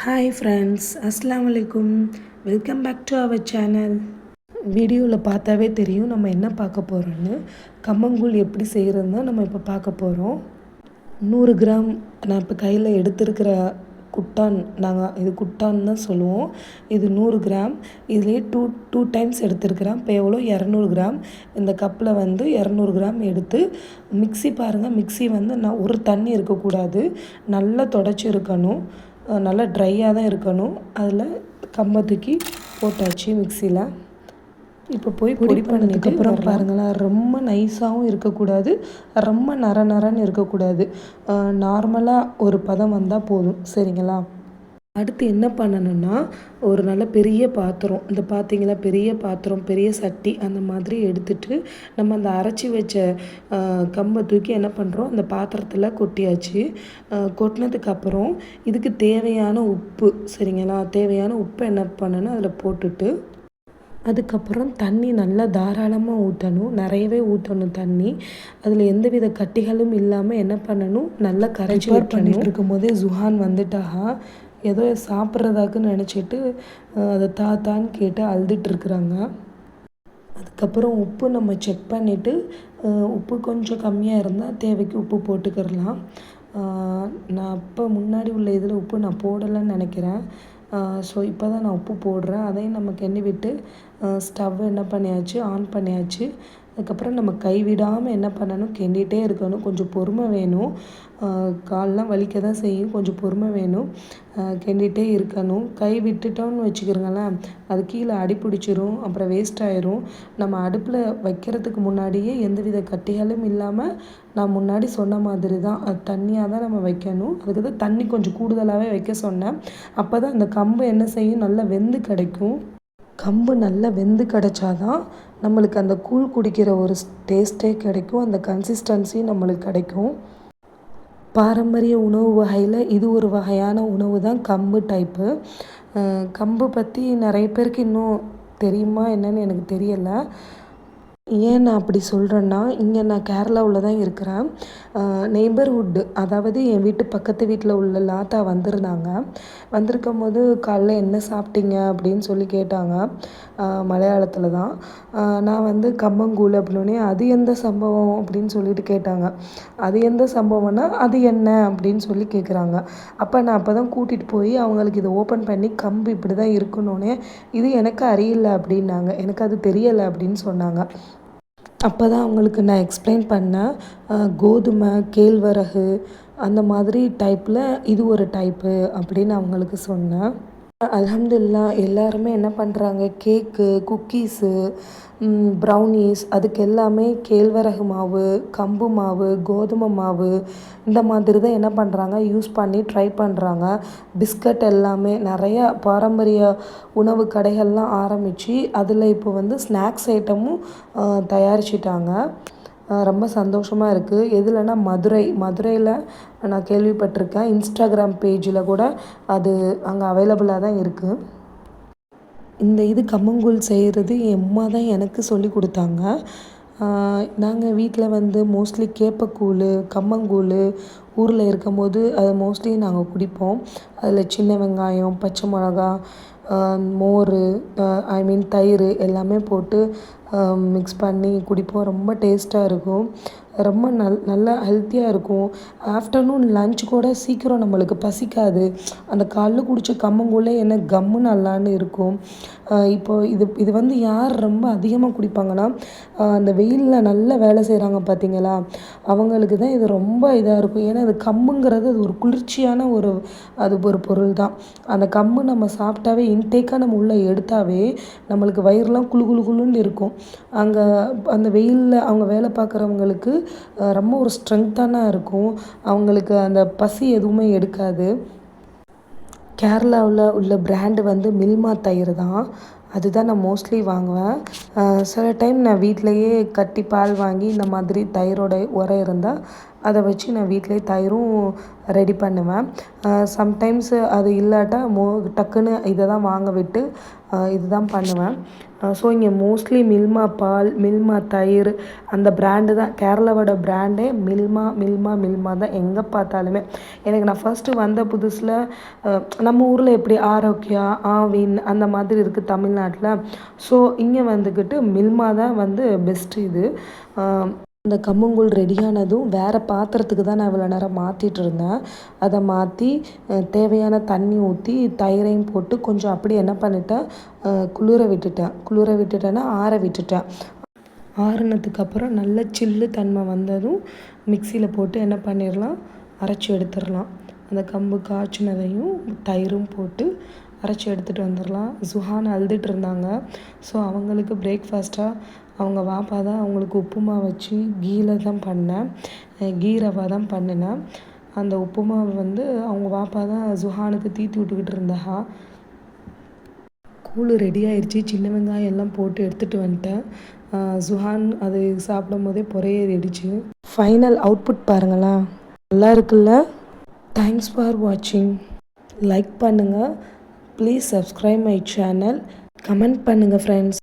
Hi friends, அஸ்ஸலாமு அலைக்கும். Welcome back to our channel. வீடியோவில் பார்த்தாவே தெரியும் நம்ம என்ன பார்க்க போகிறோன்னு. கம்மங்கூழ் எப்படி செய்கிறதுன்னு நம்ம இப்போ பார்க்க போகிறோம். 100 கிராம் நான் இப்போ கையில் எடுத்துருக்கிற குட்டான், நாங்கள் இது குட்டான்னு தான் சொல்லுவோம். இது 100 கிராம். இதுலேயே டூ டைம்ஸ் எடுத்துருக்கிறேன். இப்போ எவ்வளோ 200 கிராம். இந்த கப்பில் வந்து 200 கிராம் எடுத்து மிக்ஸி பாருங்கள். மிக்ஸி வந்து நான் ஒரு தண்ணி இருக்கக்கூடாது, நல்லா தொடச்சி இருக்கணும், நல்லா ட்ரையாக தான் இருக்கணும். அதில் கம்பை தூக்கி போட்டாச்சு மிக்சியில். இப்போ போய் பொடி பண்ணதுக்கப்புறம் பாருங்களேன், ரொம்ப நைஸாகவும் இருக்கக்கூடாது, ரொம்ப நரன்னு இருக்கக்கூடாது. நார்மலாக ஒரு பதம் வந்தால் போதும். சரிங்களா? அடுத்து என்ன பண்ணணும்னா, ஒரு நல்ல பெரிய பாத்திரம், இந்த பார்த்தீங்களா பெரிய பாத்திரம், பெரிய சட்டி அந்த மாதிரி எடுத்துகிட்டு நம்ம அந்த அரைச்சி வச்ச கம்பை தூக்கி என்ன பண்ணுறோம், அந்த பாத்திரத்தில் கொட்டியாச்சு. கொட்டினதுக்கப்புறம் இதுக்கு தேவையான உப்பு, சரிங்களா, தேவையான உப்பு என்ன பண்ணணும் அதில் போட்டுட்டு, அதுக்கப்புறம் தண்ணி நல்லா தாராளமாக ஊற்றணும், நிறையவே ஊற்றணும் தண்ணி. அதில் எந்தவித கட்டிகளும் இல்லாமல் என்ன பண்ணணும், நல்லா கரைச்சி பண்ணிட்டு இருக்கும்போதே ஜுஹான் வந்துட்டாக. ஏதோ சாப்பிட்றதாக்குன்னு நினச்சிட்டு அதை தாத்தான்னு கேட்டு அழுதுட்டுருக்குறாங்க. அதுக்கப்புறம் உப்பு நம்ம செக் பண்ணிவிட்டு, உப்பு கொஞ்சம் கம்மியாக இருந்தால் தேவைக்கு உப்பு போட்டுக்கிடலாம். நான் அப்போ முன்னாடி உள்ள இதில் உப்பு நான் போடலைன்னு நினைக்கிறேன். ஸோ இப்போ தான் நான் உப்பு போடுறேன். அதையும் நம்ம கிண்டி விட்டு ஸ்டவ் என்ன பண்ணியாச்சு, ஆன் பண்ணியாச்சு. அதுக்கப்புறம் நம்ம கைவிடாமல் என்ன பண்ணணும், கிண்டிகிட்டே இருக்கணும். கொஞ்சம் பொறுமை வேணும், கால்லாம் வலிக்க தான் செய்யும், கொஞ்சம் பொறுமை வேணும், கிண்டிகிட்டே இருக்கணும். கை விட்டுட்டோம்னு வச்சுக்கிறோங்களேன், அது கீழே அடி பிடிச்சிரும், அப்புறம் வேஸ்ட் ஆயிரும். நம்ம அடுப்பில் வைக்கிறதுக்கு முன்னாடியே எந்தவித கட்டிகளும் இல்லாமல் நான் முன்னாடி சொன்ன மாதிரி தான் அது தண்ணியாக தான் நம்ம வைக்கணும். அதுக்கு தான் தண்ணி கொஞ்சம் கூடுதலாகவே வைக்க சொன்னேன். அப்போ தான் அந்த கம்பு என்ன செய்யும், நல்லா வெந்து கிடைக்கும். கம்பு நல்லா வெந்து கிடைச்சாதான் நம்மளுக்கு அந்த கூழ் குடிக்கிற ஒரு டேஸ்ட்டே கிடைக்கும், அந்த கன்சிஸ்டன்சி நம்மளுக்கு கிடைக்கும். பாரம்பரிய உணவு வகையில் இது ஒரு வகையான உணவு தான் கம்பு டைப்பு. கம்பு பற்றி நிறைய பேருக்கு இன்னும் தெரியுமா என்னன்னு எனக்கு தெரியலை. ஏன் நான் அப்படி சொல்கிறேன்னா, இங்கே நான் கேரளாவில் தான் இருக்கிறேன். நெய்பர்ஹுட்டு, அதாவது என் வீட்டு பக்கத்து வீட்டில் உள்ள லாத்தா வந்திருந்தாங்க. வந்திருக்கும் போது காலைல என்ன சாப்பிட்டீங்க அப்படின்னு சொல்லி கேட்டாங்க, மலையாளத்தில் தான். நான் வந்து கம்மங்கூழ் அப்படின்னே, அது எந்த சம்பவம் அப்படின்னு சொல்லிட்டு கேட்டாங்க. அது எந்த சம்பவம்னா அது என்ன அப்படின்னு சொல்லி கேட்குறாங்க. அப்போ நான் அப்போ தான் கூட்டிகிட்டு போய் அவங்களுக்கு இதை ஓப்பன் பண்ணி, கம்பு இப்படி தான் இருக்கணுன்னே, இது எனக்கு அறியலை அப்படின்னாங்க, எனக்கு அது தெரியலை அப்படின்னு சொன்னாங்க. அப்போ தான் அவங்களுக்கு நான் எக்ஸ்பிளைன் பண்ணேன், கோதுமை, கேழ்வரகு அந்த மாதிரி டைப்பில் இது ஒரு டைப்பு அப்படின்னு அவங்களுக்கு சொன்னேன். அல்ஹம்துலில்லாஹ் எல்லாருமே என்ன பண்ணுறாங்க, கேக்கு, குக்கீஸு, ப்ரௌனீஸ், அதுக்கு எல்லாமே கேழ்வரகு மாவு, கம்பு மாவு, கோதுமை மாவு இந்த மாதிரி தான் என்ன பண்ணுறாங்க, யூஸ் பண்ணி ட்ரை பண்ணுறாங்க. பிஸ்கட் எல்லாமே நிறையா பாரம்பரிய உணவு கடைகள்லாம் ஆரம்பித்து அதில் இப்போ வந்து ஸ்நாக்ஸ் ஐட்டமும் தயாரிச்சிட்டாங்க. ரொம்ப சந்தோஷமாக இருக்குது. எதுலன்னா மதுரையில் நான் கேள்விப்பட்டிருக்கேன். இன்ஸ்டாகிராம் பேஜில் கூட அது அங்கே அவைலபிளாக தான் இருக்குது. இந்த இது கம்மங்கூழ் செய்கிறது என் அம்மா தான் எனக்கு சொல்லி கொடுத்தாங்க. நாங்கள் வீட்டில் வந்து மோஸ்ட்லி கேப்பக்கூழ், கம்மங்கூழ் ஊரில் இருக்கும்போது அதை மோஸ்ட்லி நாங்கள் குடிப்போம். அதில் சின்ன வெங்காயம், பச்சை மிளகா, மோர், தயிர் எல்லாமே போட்டு மிக்ஸ் பண்ணி குடிப்போம். ரொம்ப டேஸ்ட்டாக இருக்கும், ரொம்ப நல்லா ஹெல்த்தியாக இருக்கும். ஆஃப்டர்நூன் லன்ச் கூட சீக்கிரம் நம்மளுக்கு பசிக்காது. அந்த காலைல குடித்த கம்மங்கூழே என்ன கம்மு நல்லான்னு இருக்கும். இப்போது இது வந்து யார் ரொம்ப அதிகமாக குடிப்பாங்கன்னா, அந்த வெயிலில் நல்லா வேலை செய்கிறாங்க பார்த்தீங்களா, அவங்களுக்கு தான் இது ரொம்ப இதாக இருக்கும். ஏன்னா அது கம்புங்கிறது அது ஒரு குளிர்ச்சியான அது ஒரு பொருள் தான். அந்த கம்பு நம்ம சாப்பிட்டாவே இன்டேக்காக நம்ம உள்ளே எடுத்தாவே நம்மளுக்கு வயிறுலாம் குளுன்னு இருக்கும். அங்கே அந்த வெயிலில் அவங்க வேலை பார்க்குறவங்களுக்கு ரொம்ப ஒரு ஸ்ட்ரென்த்தான இருக்கும், அவங்களுக்கு அந்த பசி எதுவுமே எடுக்காது. கேரளாவில் உள்ள பிராண்டு வந்து மில்மா தயிர் தான், அதுதான் நான் மோஸ்ட்லி வாங்குவேன். சில டைம் நான் வீட்டிலையே கட்டி பால் வாங்கி இந்த மாதிரி தயிரோட உரம் இருந்தால் அதை வச்சு நான் வீட்டிலே தயிரும் ரெடி பண்ணுவேன். சம்டைம்ஸ் அது இல்லாட்டா டக்குன்னு இதை தான் வாங்க விட்டு இதுதான் பண்ணுவேன். ஸோ இங்கே மோஸ்ட்லி மில்மா பால், மில்மா தயிர் அந்த பிராண்டு தான். கேரளாவோட பிராண்டே மில்மா தான் எங்கே பார்த்தாலுமே. எனக்கு நான் ஃபஸ்ட்டு வந்த புதுசில் நம்ம ஊரில் எப்படி ஆரோக்கியா, ஆவின் அந்த மாதிரி இருக்குது தமிழ்நாட்டில். ஸோ இங்கே வந்துக்கிட்டு மில்மா தான் வந்து பெஸ்ட்டு இது. அந்த கம்மங்கூழ் ரெடியானதும் வேறு பாத்திரத்துக்கு தான் நான் இவ்வளோ நேரம் மாற்றிட்டு இருந்தேன். அதை மாற்றி தேவையான தண்ணி ஊற்றி தயிரையும் போட்டு கொஞ்சம் அப்படி என்ன பண்ணிட்டேன், குளிர விட்டுட்டேன்னா ஆற விட்டுட்டேன். ஆறுனதுக்கப்புறம் நல்ல சில்லு தன்மை வந்ததும் மிக்சியில் போட்டு என்ன பண்ணிடலாம், அரைச்சி எடுத்துடலாம். அந்த கம்பு காய்ச்சினதையும் தயிரும் போட்டு அரைச்சி எடுத்துகிட்டு வந்துடலாம். சுஹான் அழுதுட்டு இருந்தாங்க. ஸோ அவங்களுக்கு பிரேக்ஃபாஸ்ட்டாக அவங்க வாப்பா தான் அவங்களுக்கு உப்புமா வச்சு கீயில் தான் பண்ணேன், கீ ரவா தான் பண்ணினேன். அந்த உப்புமாவை வந்து அவங்க வாப்பா தான் சுஹானுக்கு தீத்தி விட்டுக்கிட்டு இருந்தா. கூழ் ரெடி ஆயிடுச்சு. சின்ன வெங்காயம் எல்லாம் போட்டு எடுத்துகிட்டு வந்துட்டேன். சுஹான் அது சாப்பிடும் போதே பொறையேறிடுச்சு. ஃபைனல் அவுட்புட் பாருங்களேன், நல்லா இருக்குல்ல. தேங்க்ஸ் ஃபார் வாட்சிங். லைக் பண்ணுங்கள், please subscribe my channel, comment பண்ணுங்கள் ஃப்ரெண்ட்ஸ்.